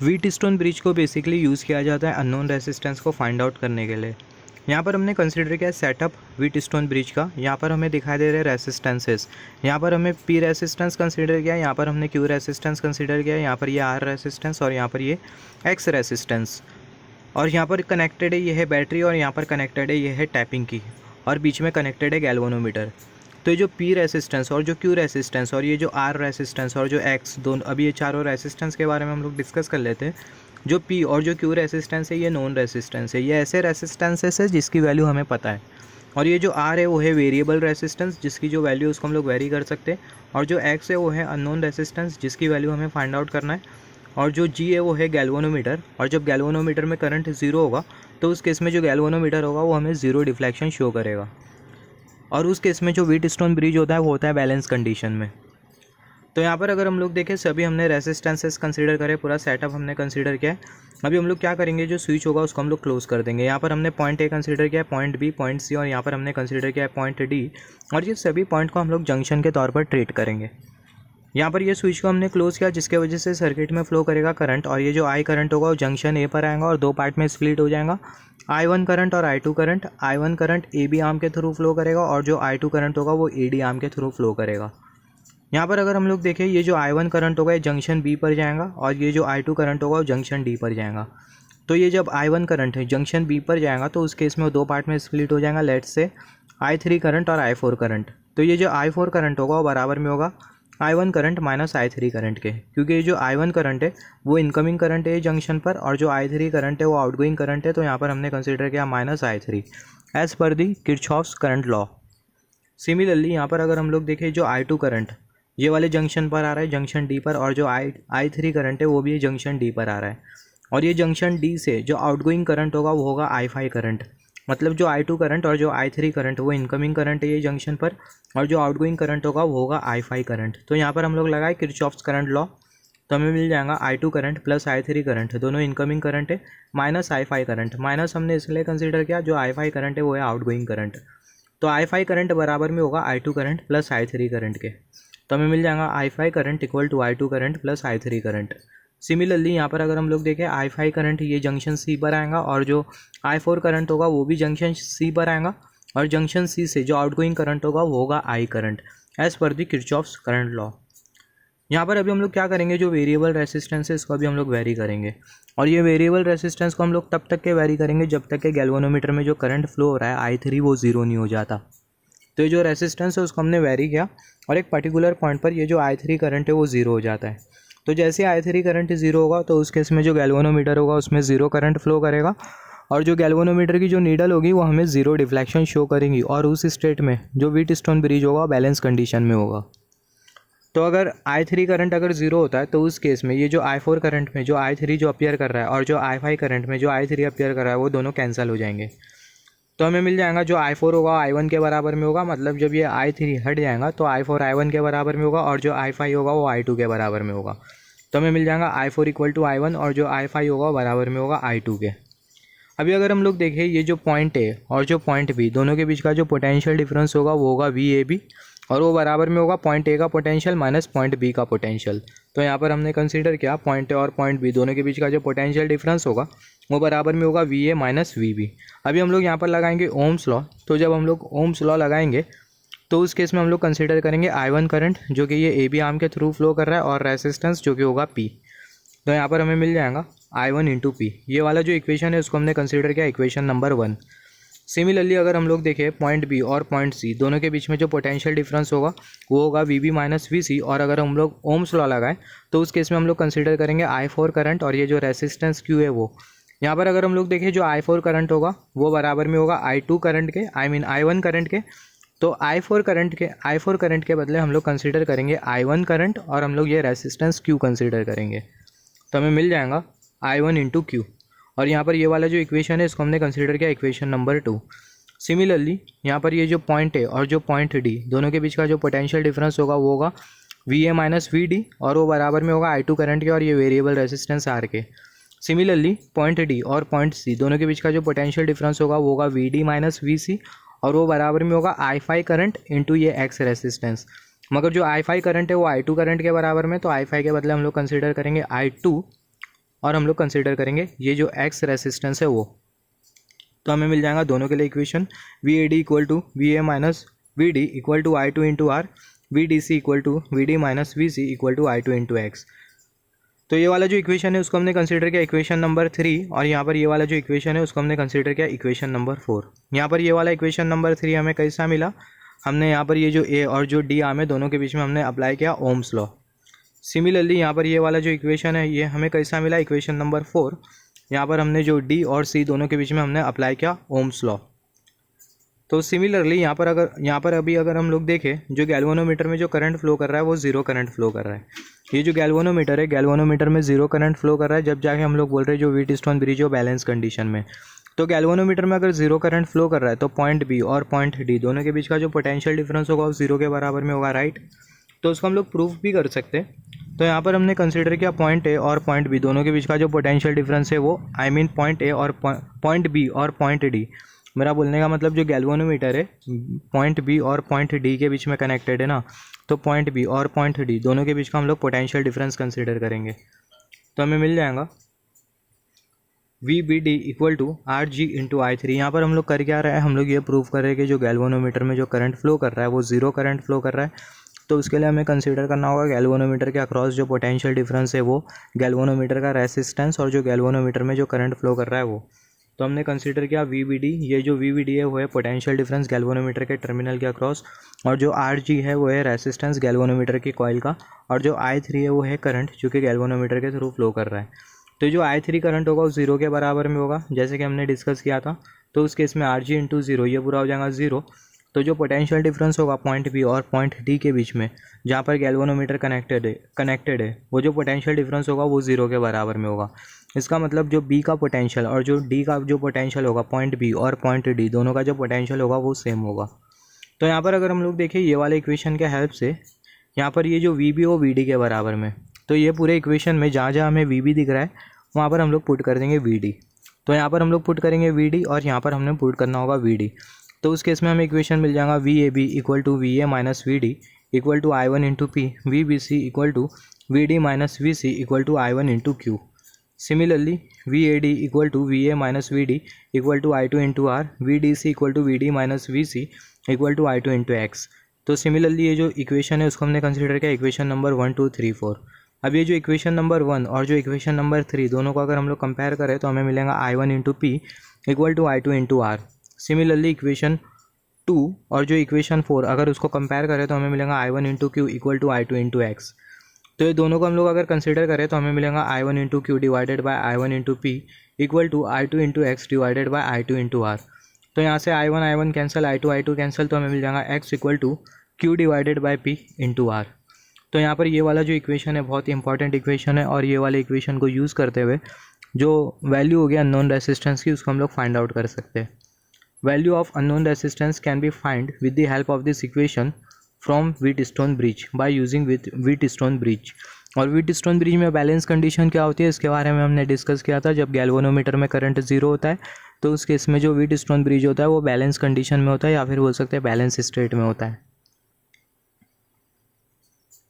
Wheatstone bridge को basically use किया जाता है अननोन रेसिस्टेंस को फाइंड आउट करने के लिए। यहाँ पर हमने कंसिडर किया सेटअप व्हीटस्टोन ब्रिज का। यहाँ पर हमें दिखाई दे रहे रेसिस्टेंसेस। यहाँ पर हमें पी रेसिस्टेंस कंसिडर किया, यहाँ पर हमने क्यू रेसिस्टेंस कंसिडर किया, यहाँ पर ये आर रेसिस्टेंस और यहाँ पर ये एक्स रेसिस्टेंस। और यहाँ पर कनेक्टेड है ये है बैटरी और यहाँ पर कनेक्टेड है ये है टैपिंग की और बीच में कनेक्टेड है गैल्वेनोमीटर। तो ये जो पी रेसिस्टेंस और जो क्यू रेसिस्टेंस और ये जो आर रेसिस्टेंस और जो एक्स दोनों, अभी ये चारों रेसिस्टेंस के बारे में हम लोग डिस्कस कर लेते हैं। जो पी और जो क्यू रेसिस्टेंस है ये नॉन रेसिस्टेंस है, ये ऐसे रेसिस्टेंसेस है जिसकी वैल्यू हमें पता है। और ये जो आर है वो है वेरिएबल रेसिस्टेंस जिसकी जो वैल्यू उसको हम लोग वेरी कर सकते हैं। और जो एक्स है वो है अननोन रेसिस्टेंस जिसकी वैल्यू हमें फाइंड आउट करना है। और जो जी है वो है गैल्वेनोमीटर, और जब गैल्वेनोमीटर में करंट ज़ीरो होगा तो उस केस में जो गैल्वेनोमीटर होगा वो हमें ज़ीरो डिफ्लेक्शन शो करेगा। और उस केस में जो व्हीटस्टोन ब्रिज होता है वो होता है बैलेंस कंडीशन में। तो यहाँ पर अगर हम लोग देखें सभी हमने रेसिस्टेंसेस कंसीडर करें, पूरा सेटअप हमने कंसीडर किया है। अभी हम लोग क्या करेंगे, जो स्विच होगा उसको हम लोग क्लोज कर देंगे। यहाँ पर हमने पॉइंट ए कंसीडर किया है, पॉइंट बी, पॉइंट सी और यहाँ पर हमने कंसीडर किया है पॉइंट डी। और ये सभी पॉइंट को हम लोग जंक्शन के तौर पर ट्रीट करेंगे। यहाँ पर ये स्विच को हमने क्लोज किया जिसके वजह से सर्किट में फ्लो करेगा करंट, और ये जो आई करंट होगा वो जंक्शन ए पर आएगा और दो पार्ट में स्प्लिट हो जाएगा। I1 करंट और I2 current. I1 current A B arm के थ्रू फ्लो करेगा और जो I2 करंट होगा वो ए डी आर्म के थ्रू फ्लो करेगा। यहाँ पर अगर हम लोग देखें ये जो I1 करंट होगा ये जंक्शन बी पर जाएगा और ये जो I2 करंट होगा वो जंक्शन डी पर जाएगा। तो ये जब I1 करंट है जंक्शन बी पर जाएगा तो उस केस में वो दो पार्ट में स्प्लिट हो जाएगा, लेट्स से I3 करंट और I4 करंट। तो ये जो I4 करंट होगा वो बराबर में होगा I1 current minus I3 current के, क्योंकि ये जो I1 करंट है वो इनकमिंग करंट है जंक्शन पर और जो I3 करंट है वो आउटगोइंग करंट है। तो यहाँ पर हमने कंसीडर किया माइनस I3 एज पर दी किरचॉफ्स करंट लॉ। सिमिलरली यहाँ पर अगर हम लोग देखें जो I2 करंट ये वाले जंक्शन पर आ रहा है, जंक्शन डी पर, और जो I3 करंट है वो भी जंक्शन डी पर आ रहा है। और ये जंक्शन डी से जो आउटगोइंग करंट होगा वो होगा I5 करंट। मतलब जो I2 करंट और जो I3 करंट वो इनकमिंग करंट है ये जंक्शन पर, और जो आउटगोइंग करंट होगा वो होगा I5 करंट। तो यहाँ पर हम लोग लगाए किरचॉफ्स करंट लॉ, तो हमें मिल जाएगा I2 current plus I3 current दोनों इनकमिंग करंट है माइनस I5 करंट। माइनस हमने इसलिए कंसीडर किया जो I5 करंट है वो है आउटगोइंग करंट। तो I5 करंट बराबर में होगा I2 current plus I3 current के। तो हमें मिल जाएगा I5 current equal to I2 current plus I3 current. Similarly यहाँ पर अगर हम लोग देखें I5 करंट ये जंक्शन सी पर आएगा और जो I4 करंट होगा वो भी जंक्शन सी पर आएगा, और जंक्शन सी से जो आउटगोइंग करंट होगा वो होगा I current as per the Kirchhoff's current law. यहाँ पर अभी हम लोग क्या करेंगे, जो वेरिएबल रेसिस्टेंस है इसको अभी हम लोग वेरी करेंगे। और ये वेरिएबल रेसिस्टेंस को हम लोग तब तक के वेरी करेंगे जब तक के गैल्वेनोमीटर में जो करंट फ्लो हो रहा है I3 वो ज़ीरो नहीं हो जाता। तो ये जो रेसिस्टेंस है उसको हमने वेरी किया और एक पर्टिकुलर पॉइंट पर ये जो I3 करंट है वो ज़ीरो हो जाता है। तो जैसे I3 करंट ज़ीरो होगा तो उस केस में जो गैल्वेनोमीटर होगा उसमें ज़ीरो करंट फ्लो करेगा, और जो गैल्वेनोमीटर की जो नीडल होगी वो हमें ज़ीरो डिफ्लेक्शन शो करेंगी, और उस स्टेट में जो व्हीटस्टोन ब्रिज होगा बैलेंस कंडीशन में होगा। तो अगर I3 करंट अगर ज़ीरो होता है तो उस केस में ये जो I4 करंट में जो I3 जो अपीयर कर रहा है और जो I5 करंट में जो I3 अपीयर कर रहा है वो दोनों कैंसिल हो जाएंगे। तो हमें मिल जाएगा जो I4 होगा I1 के बराबर में होगा, मतलब जब ये I3 हट जाएगा तो I4 I1 के बराबर में होगा, और जो I5 होगा वो I2 के बराबर में होगा। तो हमें मिल जाएगा I4 इक्वल टू I1 और जो I5 होगा बराबर में होगा I2 के। अभी अगर हम लोग देखें ये जो पॉइंट ए और जो पॉइंट बी दोनों के बीच का जो पोटेंशियल डिफरेंस होगा वो होगा VAB, और वो बराबर में होगा पॉइंट ए का पोटेंशियल माइनस पॉइंट बी का पोटेंशियल। तो यहाँ पर हमने कंसीडर किया पॉइंट ए और पॉइंट बी दोनों के बीच का जो पोटेंशियल डिफरेंस होगा वो बराबर में होगा VA माइनस VB। अभी हम लोग यहाँ पर लगाएंगे ओम्स लॉ। तो जब हम लोग ओम्स लॉ लगाएंगे तो उस केस में हम लोग कंसीडर करेंगे I1 करंट जो कि ये AB आर्म के थ्रू फ्लो कर रहा है और रेसिस्टेंस जो कि होगा P। तो यहाँ पर हमें मिल जाएगा I1 इंटू P। ये वाला जो इक्वेशन है उसको हमने कंसीडर किया इक्वेशन नंबर 1। सिमिलरली अगर हम लोग देखें पॉइंट बी और पॉइंट सी दोनों के बीच में जो पोटेंशियल डिफरेंस होगा वो होगा VB माइनस VC, और अगर हम लोग ओम्स लॉ लगाएं तो उस केस में हम लोग कंसीडर करेंगे I4 करंट और ये जो रेसिस्टेंस Q है वो। यहाँ पर अगर हम लोग देखें जो I4 करंट होगा वो बराबर में होगा I2 करंट के, I1 करंट के। तो I4 करंट के बदले हम लोग कंसीडर करेंगे I1 करंट और हम लोग ये रेसिस्टेंस Q कंसीडर करेंगे। तो हमें मिल जाएगा I1 इंटू Q, और यहाँ पर ये वाला जो इक्वेशन है इसको हमने कंसीडर किया इक्वेशन नंबर 2। सिमिलरली यहाँ पर ये जो पॉइंट है और जो पॉइंट डी दोनों के बीच का जो पोटेंशियल डिफरेंस होगा वो होगा VA माइनस VD, और वो बराबर में होगा I2 करंट के और ये वेरिएबल रेसिस्टेंस R के। सिमिलरली पॉइंट डी और पॉइंट सी दोनों के बीच का जो पोटेंशियल डिफरेंस होगा वो होगा VD माइनस VC, और वो बराबर में होगा I5 करंट इंटू ये X रेसिस्टेंस। मगर जो I5 करंट है वो I2 करंट के बराबर में, तो I5 के बदले हम लोग कंसीडर करेंगे I2 और हम लोग कंसिडर करेंगे ये जो एक्स रेसिस्टेंस है वो, तो हमें मिल जाएगा दोनों के लिए equation V A D equal to V A minus V D equal to I two into R, V D C equal to V D minus V C equal to I two into X. तो ये वाला जो equation है उसको हमने consider किया equation number 3, और यहाँ पर ये वाला जो इक्वेशन है उसको हमने कंसीडर किया इक्वेशन नंबर 4। यहाँ पर ये वाला इक्वेशन नंबर 3 हमें कैसा मिला, हमने यहाँ पर ये जो ए और जो डी आर्म है दोनों के बीच में हमने अप्लाई किया ओम्स लॉ। सिमिलरली यहाँ पर ये वाला जो इक्वेशन है ये हमें कैसा मिला इक्वेशन नंबर 4, यहाँ पर हमने जो डी और सी दोनों के बीच में हमने अप्लाई किया ओम्स लॉ। तो सिमिलरली यहाँ पर अभी अगर हम लोग देखें, जो गैल्वेनोमीटर में जो करंट फ्लो कर रहा है वो जीरो करंट फ्लो कर रहा है। ये जो गैल्वेनोमीटर है, गैल्वेनोमीटर में जीरो करंट फ्लो कर रहा है, जब जाके हम लोग बोल रहे हैं जो व्हीटस्टोन ब्रिज हो बैलेंस कंडीशन में। तो गैल्वेनोमीटर में अगर जीरो करंट फ्लो कर रहा है तो पॉइंट बी और पॉइंट डी दोनों के बीच का जो पोटेंशियल डिफरेंस होगा वो जीरो के बराबर में होगा, राइट। तो उसको हम लोग प्रूफ भी कर सकते हैं। तो यहाँ पर हमने कंसिडर किया पॉइंट ए और पॉइंट बी दोनों के बीच का जो पोटेंशियल डिफरेंस है वो पॉइंट ए और पॉइंट बी और पॉइंट डी, मेरा बोलने का मतलब जो गैल्वेनोमीटर है पॉइंट बी और पॉइंट डी के बीच में कनेक्टेड है ना, तो पॉइंट बी और पॉइंट डी दोनों के बीच का हम लोग पोटेंशियल डिफरेंस कंसिडर करेंगे। तो हमें मिल जाएगा V B D equal to R G into I three. यहाँ पर हम लोग कर क्या रहे हैं, हम लोग ये प्रूव कर रहे हैं कि जो गैल्वेनोमीटर में जो करंट फ्लो कर रहा है वो जीरो करंट फ्लो कर रहा है। तो उसके लिए हमें कंसीडर करना होगा गैल्वेनोमीटर के अक्रॉस जो पोटेंशियल डिफरेंस है वो गैल्वेनोमीटर का रेसिस्टेंस और जो गैल्वेनोमीटर में जो करंट फ्लो कर रहा है वो। तो हमने कंसीडर किया वी बी डी, ये जो वी बी डी है वो है पोटेंशियल डिफरेंस गैल्वेनोमीटर के टर्मिनल के अक्रॉस, और जो आर जी है वो है रेसिस्टेंस गैल्वेनोमीटर की कॉइल का, और जो आई थ्री है वो है करंट जो कि गैल्वेनोमीटर के थ्रू फ्लो कर रहा है। तो जो आई थ्री करंट होगा वो जीरो के बराबर में होगा जैसे कि हमने डिस्कस किया था। तो उस केस में आर जी इंटू जीरो ये पूरा हो जाएगा जीरो। तो जो पोटेंशियल डिफरेंस होगा पॉइंट बी और पॉइंट डी के बीच में जहाँ पर गैल्वेनोमीटर कनेक्टेड है वो जो पोटेंशियल डिफरेंस होगा वो जीरो के बराबर में होगा। इसका मतलब जो बी का पोटेंशियल और जो डी का जो पोटेंशियल होगा पॉइंट बी और पॉइंट डी दोनों का जो पोटेंशियल होगा वो सेम होगा। तो यहाँ पर अगर हम लोग देखें ये वाले इक्वेशन के हेल्प से, यहाँ पर ये जो वी बी हो वी डी के बराबर में, तो ये पूरे इक्वेशन में जहाँ जहाँ हमें वी बी दिख रहा है वहाँ पर हम लोग पुट कर देंगे वी डी। तो यहाँ पर हम लोग पुट करेंगे वी डी और यहाँ पर हमने पुट करना होगा वी डी। तो उस केस में हमें इक्वेशन मिल जाएगा V A B equal to V A minus V D equal to I one into P, V B C equal to V D minus V C equal to I one into Q. Similarly V A D equal to V A minus V D equal to I two into R, V D C equal to V D minus V C equal to I two into X. तो similarly ये जो equation है उसको हमने consider किया equation number 1 2 3 4। अब ये जो इक्वेशन नंबर 1 और जो इक्वेशन नंबर 3 दोनों को अगर हम लोग कंपेयर करें तो हमें मिलेगा I one into P equal to I two into R. Similarly equation 2 और जो इक्वेशन 4 अगर उसको कंपेयर करें तो हमें मिलेगा I one into Q equal to I two into X. तो ये दोनों को हम लोग अगर कंसिडर करें तो हमें मिलेगा I one into Q divided by I one into P equal to I two into X divided by I two into R. तो यहाँ से I one cancel, I two cancel, तो हमें मिल जाएगा X equal to Q divided by P into R. तो यहाँ पर ये वाला जो इक्वेशन है बहुत ही इंपॉर्टेंट इक्वेशन है, और ये वाले इक्वेशन को यूज़ करते हुए जो वैल्यू हो गया अननोन रेसिस्टेंस की उसको हम लोग फाइंड आउट कर सकते हैं। Value of unknown resistance can be find with the help of this equation from Wheatstone bridge by using with Wheatstone bridge. और व्हीटस्टोन ब्रिज में बैलेंस कंडीशन क्या होती है इसके बारे में हमने डिस्कस किया था। जब गैल्वेनोमीटर में करंट जीरो होता है तो उस केस में जो व्हीटस्टोन ब्रिज होता है वो बैलेंस कंडीशन में होता है, या फिर बोल सकते हैं बैलेंस स्टेट में होता है।